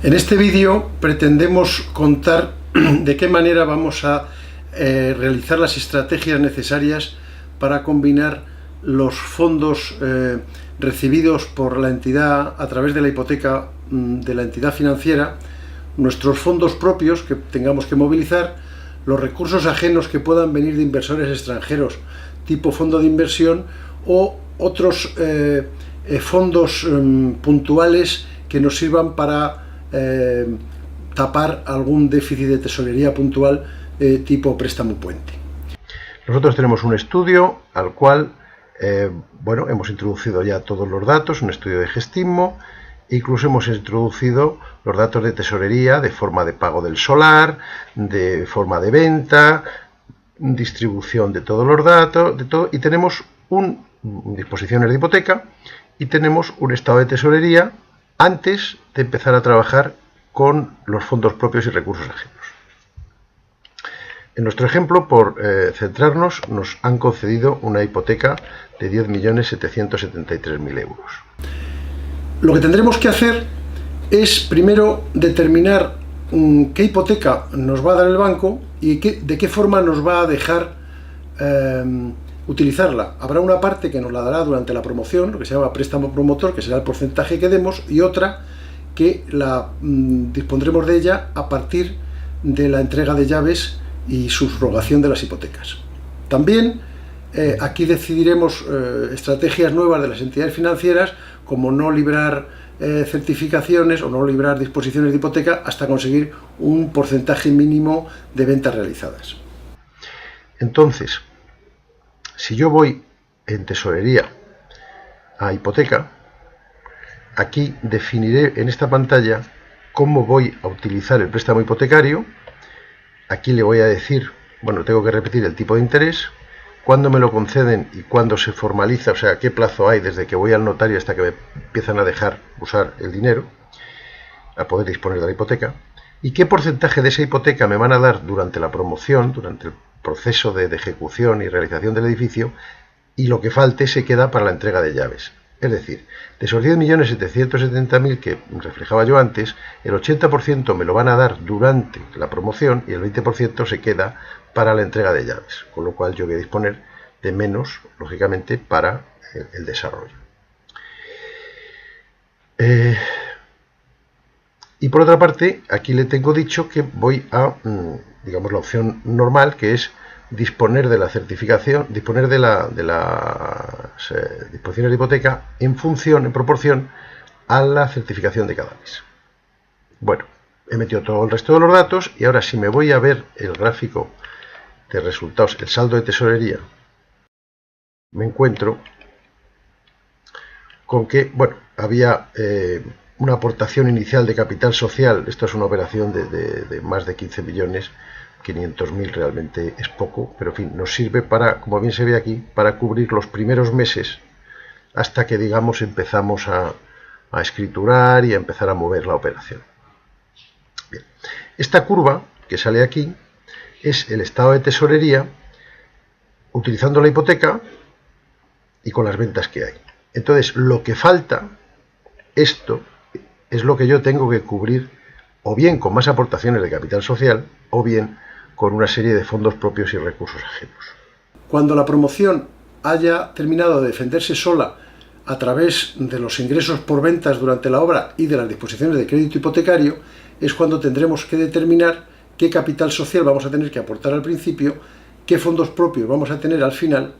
En este vídeo pretendemos contar de qué manera vamos a realizar las estrategias necesarias para combinar los fondos recibidos por la entidad a través de la hipoteca de la entidad financiera, nuestros fondos propios que tengamos que movilizar, los recursos ajenos que puedan venir de inversores extranjeros tipo fondo de inversión o otros fondos puntuales que nos sirvan para tapar algún déficit de tesorería puntual tipo préstamo puente. Nosotros tenemos un estudio al cual hemos introducido ya todos los datos, un estudio de Gestinmo, incluso hemos introducido los datos de tesorería de forma de pago del solar, de forma de venta, distribución de todos los datos, de todo, y tenemos disposiciones de hipoteca y tenemos un estado de tesorería antes de empezar a trabajar con los fondos propios y recursos ajenos. En nuestro ejemplo, por centrarnos, nos han concedido una hipoteca de 10.773.000 euros. Lo que tendremos que hacer es primero determinar qué hipoteca nos va a dar el banco y de qué forma nos va a dejar utilizarla. Habrá una parte que nos la dará durante la promoción, lo que se llama préstamo promotor, que será el porcentaje que demos, y otra que la dispondremos de ella a partir de la entrega de llaves y subrogación de las hipotecas. También aquí decidiremos estrategias nuevas de las entidades financieras, como no librar certificaciones o no librar disposiciones de hipoteca hasta conseguir un porcentaje mínimo de ventas realizadas. Entonces, si yo voy en tesorería a hipoteca, aquí definiré en esta pantalla cómo voy a utilizar el préstamo hipotecario. Aquí le voy a decir, tengo que repetir el tipo de interés, cuándo me lo conceden y cuándo se formaliza, o sea, qué plazo hay desde que voy al notario hasta que me empiezan a dejar usar el dinero, a poder disponer de la hipoteca, y qué porcentaje de esa hipoteca me van a dar durante la promoción, durante el proceso de ejecución y realización del edificio, y lo que falte se queda para la entrega de llaves. Es decir, de esos 10.770.000 que reflejaba yo antes, el 80% me lo van a dar durante la promoción y el 20% se queda para la entrega de llaves, con lo cual yo voy a disponer de menos, lógicamente, para el desarrollo. Y por otra parte, aquí le tengo dicho que voy a, la opción normal, que es disponer de la certificación, disponer de las disposiciones de hipoteca en proporción a la certificación de cada mes. He metido todo el resto de los datos y ahora si me voy a ver el gráfico de resultados, el saldo de tesorería, me encuentro con que, había una aportación inicial de capital social. Esto es una operación de más de 15 millones, 500.000 realmente es poco, pero en fin, nos sirve para, como bien se ve aquí, para cubrir los primeros meses hasta que, empezamos a escriturar y a empezar a mover la operación. Bien. Esta curva que sale aquí es el estado de tesorería utilizando la hipoteca y con las ventas que hay. Entonces, lo que falta, esto es lo que yo tengo que cubrir o bien con más aportaciones de capital social o bien con una serie de fondos propios y recursos ajenos. Cuando la promoción haya terminado de defenderse sola a través de los ingresos por ventas durante la obra y de las disposiciones de crédito hipotecario, es cuando tendremos que determinar qué capital social vamos a tener que aportar al principio, qué fondos propios vamos a tener al final,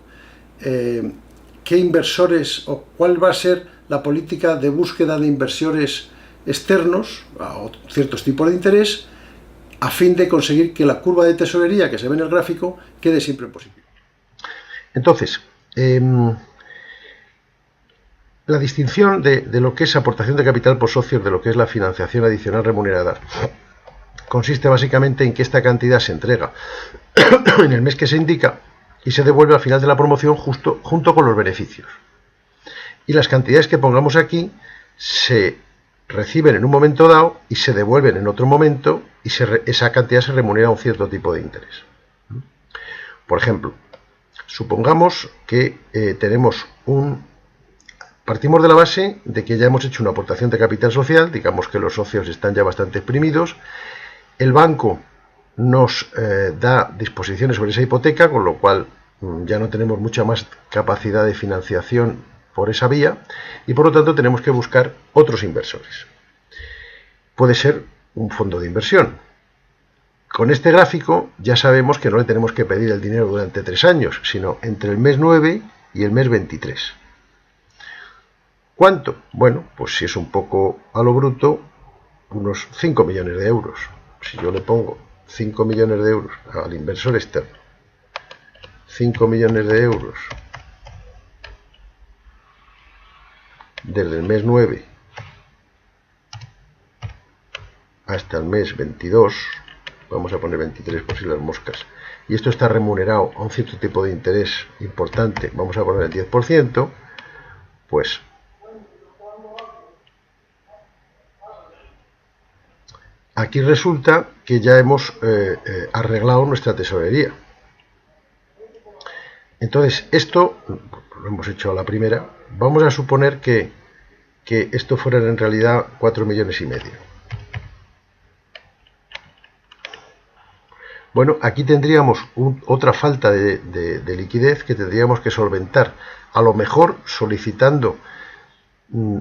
qué inversores o cuál va a ser la política de búsqueda de inversores externos a ciertos tipos de interés, a fin de conseguir que la curva de tesorería que se ve en el gráfico quede siempre en positivo. Entonces, la distinción de lo que es aportación de capital por socios de lo que es la financiación adicional remunerada consiste básicamente en que esta cantidad se entrega en el mes que se indica y se devuelve al final de la promoción junto con los beneficios. Y las cantidades que pongamos aquí se reciben en un momento dado y se devuelven en otro momento y esa cantidad se remunera a un cierto tipo de interés. Por ejemplo, supongamos que tenemos partimos de la base de que ya hemos hecho una aportación de capital social, digamos que los socios están ya bastante exprimidos, el banco nos da disposiciones sobre esa hipoteca, con lo cual ya no tenemos mucha más capacidad de financiación por esa vía y por lo tanto tenemos que buscar otros inversores. Puede ser un fondo de inversión. Con este gráfico ya sabemos que no le tenemos que pedir el dinero durante 3 años, sino entre el mes 9 y el mes 23. ¿Cuánto? Bueno, pues si es un poco a lo bruto, unos 5 millones de euros. Si yo le pongo 5 millones de euros al inversor externo, 5 millones de euros desde el mes 9 hasta el mes 22, vamos a poner 23 por si las moscas, y esto está remunerado a un cierto tipo de interés importante, vamos a poner el 10%, pues aquí resulta que ya hemos arreglado nuestra tesorería. Entonces, esto lo hemos hecho a la primera. Vamos a suponer que esto fueran en realidad 4,5 millones. Bueno, aquí tendríamos otra falta de liquidez que tendríamos que solventar. A lo mejor solicitando,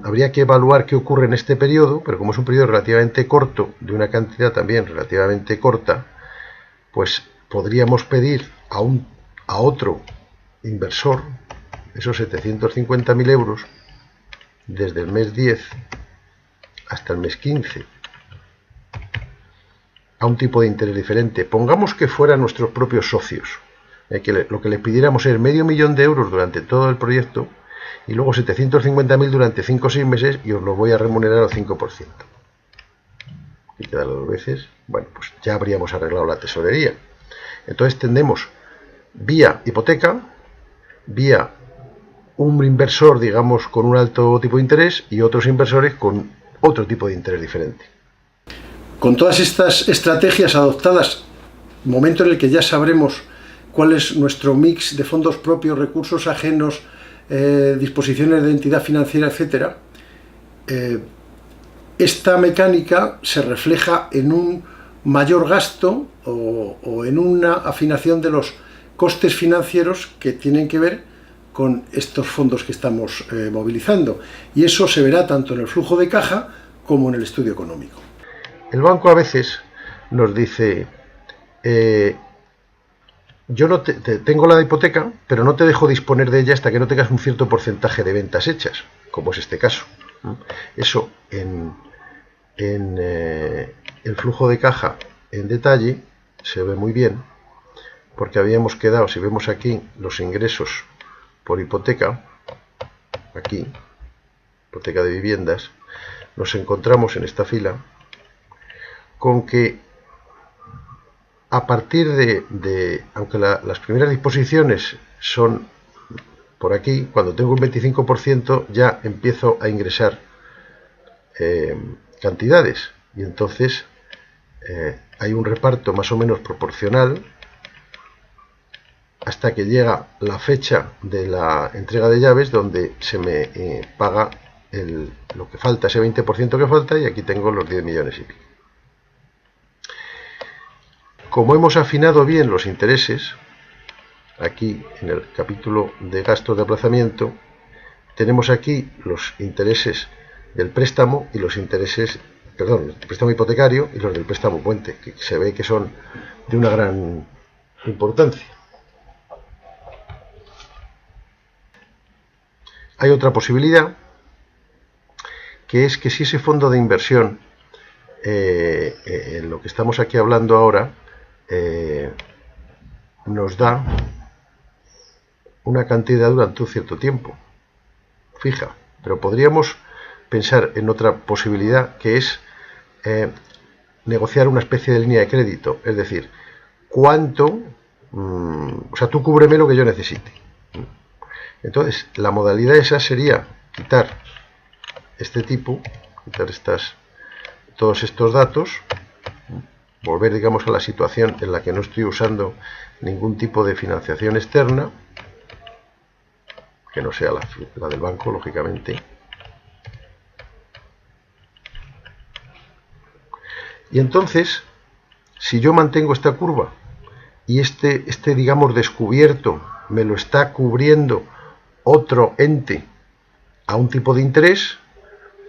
habría que evaluar qué ocurre en este periodo, pero como es un periodo relativamente corto, de una cantidad también relativamente corta, pues podríamos pedir a otro inversor esos 750.000 euros desde el mes 10 hasta el mes 15 a un tipo de interés diferente. Pongamos que fueran nuestros propios socios, que lo que le pidiéramos es 500.000 de euros durante todo el proyecto y luego 750.000 durante 5 o 6 meses y os lo voy a remunerar al 5%. Y queda 2 veces. Bueno, pues ya habríamos arreglado la tesorería. Entonces tendemos vía hipoteca, vía un inversor, digamos, con un alto tipo de interés y otros inversores con otro tipo de interés diferente. Con todas estas estrategias adoptadas, momento en el que ya sabremos cuál es nuestro mix de fondos propios, recursos ajenos, disposiciones de entidad financiera, etcétera, esta mecánica se refleja en un mayor gasto o en una afinación de los costes financieros que tienen que ver con estos fondos que estamos movilizando, y eso se verá tanto en el flujo de caja como en el estudio económico. El banco a veces nos dice, yo no tengo la hipoteca, pero no te dejo disponer de ella hasta que no tengas un cierto porcentaje de ventas hechas, como es este caso. Eso en el flujo de caja en detalle se ve muy bien, porque habíamos quedado, si vemos aquí los ingresos por hipoteca, aquí, hipoteca de viviendas, nos encontramos en esta fila con que a partir aunque las primeras disposiciones son por aquí, cuando tengo un 25% ya empiezo a ingresar cantidades y entonces hay un reparto más o menos proporcional hasta que llega la fecha de la entrega de llaves, donde se me paga lo que falta, ese 20% que falta, y aquí tengo los 10 millones y pico. Como hemos afinado bien los intereses, aquí en el capítulo de gastos de aplazamiento, tenemos aquí los intereses del préstamo y los intereses, perdón, el préstamo hipotecario y los del préstamo puente, que se ve que son de una gran importancia. Hay otra posibilidad, que es que si ese fondo de inversión, en lo que estamos aquí hablando ahora, nos da una cantidad durante un cierto tiempo fija, pero podríamos pensar en otra posibilidad, que es negociar una especie de línea de crédito, es decir, cuánto, o sea, tú cúbreme lo que yo necesite. Entonces, la modalidad esa sería quitar este tipo, quitar todos estos datos, volver, digamos, a la situación en la que no estoy usando ningún tipo de financiación externa, que no sea la del banco, lógicamente. Y entonces, si yo mantengo esta curva y este digamos descubierto me lo está cubriendo otro ente a un tipo de interés,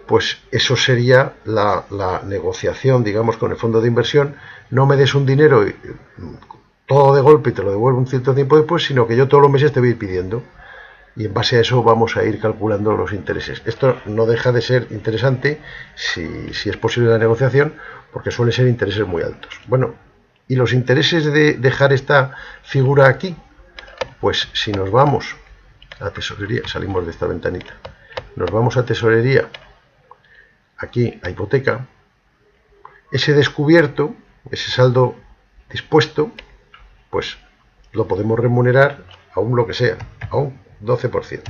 pues eso sería la negociación, digamos, con el fondo de inversión. No me des un dinero todo de golpe y te lo devuelvo un cierto tiempo después, sino que yo todos los meses te voy a ir pidiendo, y en base a eso vamos a ir calculando los intereses. Esto no deja de ser interesante si es posible la negociación, porque suelen ser intereses muy altos. Bueno, y los intereses de dejar esta figura aquí, pues si nos vamos a tesorería, salimos de esta ventanita, nos vamos a tesorería, aquí a hipoteca, ese descubierto, ese saldo dispuesto, pues lo podemos remunerar a un lo que sea, a un 12%.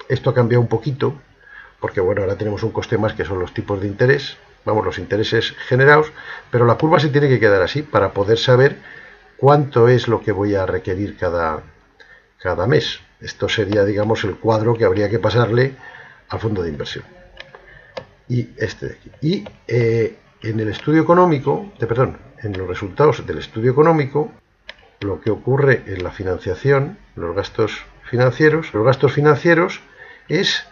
Esto ha cambiado un poquito, porque bueno, ahora tenemos un coste más que son los tipos de interés, vamos, los intereses generados, pero la curva se tiene que quedar así para poder saber cuánto es lo que voy a requerir cada mes. Esto sería, digamos, el cuadro que habría que pasarle al fondo de inversión. Y este de aquí. Y en el estudio económico, en los resultados del estudio económico, lo que ocurre en la financiación, los gastos financieros es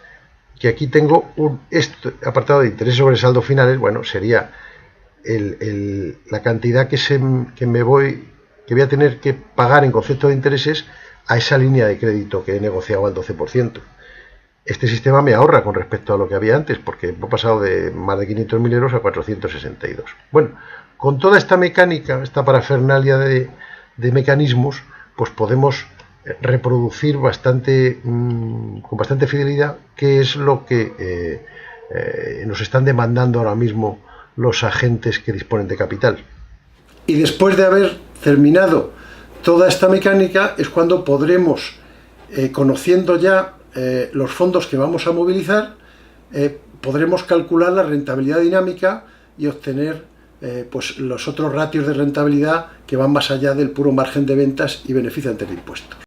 que aquí tengo un apartado de interés sobre saldo finales. Bueno, sería la cantidad que voy a tener que pagar en concepto de intereses a esa línea de crédito que he negociado al 12%. Este sistema me ahorra con respecto a lo que había antes, porque he pasado de más de 500.000 euros a 462. Bueno, con toda esta mecánica, esta parafernalia de mecanismos, pues podemos reproducir con bastante fidelidad qué es lo que nos están demandando ahora mismo los agentes que disponen de capital. Y después de haber terminado toda esta mecánica es cuando podremos, conociendo ya los fondos que vamos a movilizar, podremos calcular la rentabilidad dinámica y obtener pues los otros ratios de rentabilidad que van más allá del puro margen de ventas y beneficio ante el impuesto.